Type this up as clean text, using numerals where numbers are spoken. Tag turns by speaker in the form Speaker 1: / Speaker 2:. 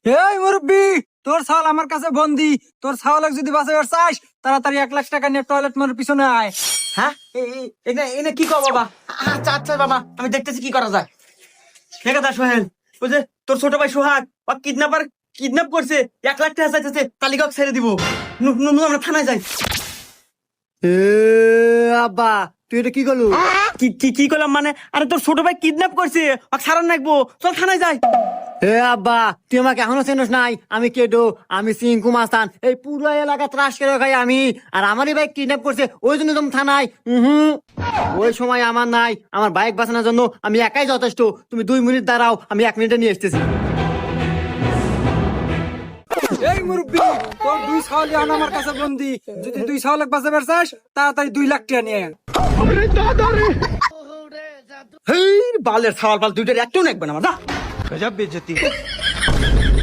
Speaker 1: এই মুরব্বি, তোর ছাওয়াল আমার কাছে বন্দি। তোর ছাওয়ালক যদি বাঁচাবার চাস, তাড়াতাড়ি 1 লাখ টাকা নিয়ে টয়লেট মোড়ের পিছনে আয়।
Speaker 2: হ্যাঁ এনে কি কর বাবা? আচ্ছা আচ্ছা বাবা, আমি দেখতেছি কি করা যায়। ঠিক আছে সোহেল, ওই যে তোর ছোট ভাই সোহাগ বা কিডন্যাপ করছে, 1 লাখ টাকা চাইতেছে, তালিকা ছেড়ে দিব। আমরা থানায় যাই।
Speaker 3: আব্বা তুই এটা কি করলু?
Speaker 2: কি করলাম মানে? আরে তোর ছোট ভাই কিডন্যাপ করছে, ছাড়ান রাখবো, চল থানায় যাই।
Speaker 3: আব্বা তুই আমাকে এখনো চেনস নাই? আমি কেডো, আমি সিংকু মাস্তান। এই পুরো এলাকা ত্রাস করে খাই আমি। আর আমারই বাইক কিডন্যাপ করছে, ওই জন্য তুমি থানায়। ওই সময় আমার নাই, আমার বাইক বাঁচানোর জন্য আমি একাই যথেষ্ট। তুমি 2 মিনিট দাঁড়াও, আমি 1 মিনিটে নিয়ে আসতেছি।
Speaker 1: এই মুরব্বি, তোর 2 ছাওয়ালি এখন আমার কাছে বন্দি। যদি 2 ছাওয়ালক বাঁচাবার চাস, তাড়াতাড়ি 2 লাখ টাকা নিয়ে আয়।
Speaker 2: হেই বালের ছাওয়াল পাল, দুইটার একটাও নাকবে না আমার।
Speaker 4: गजब बेइज्जती।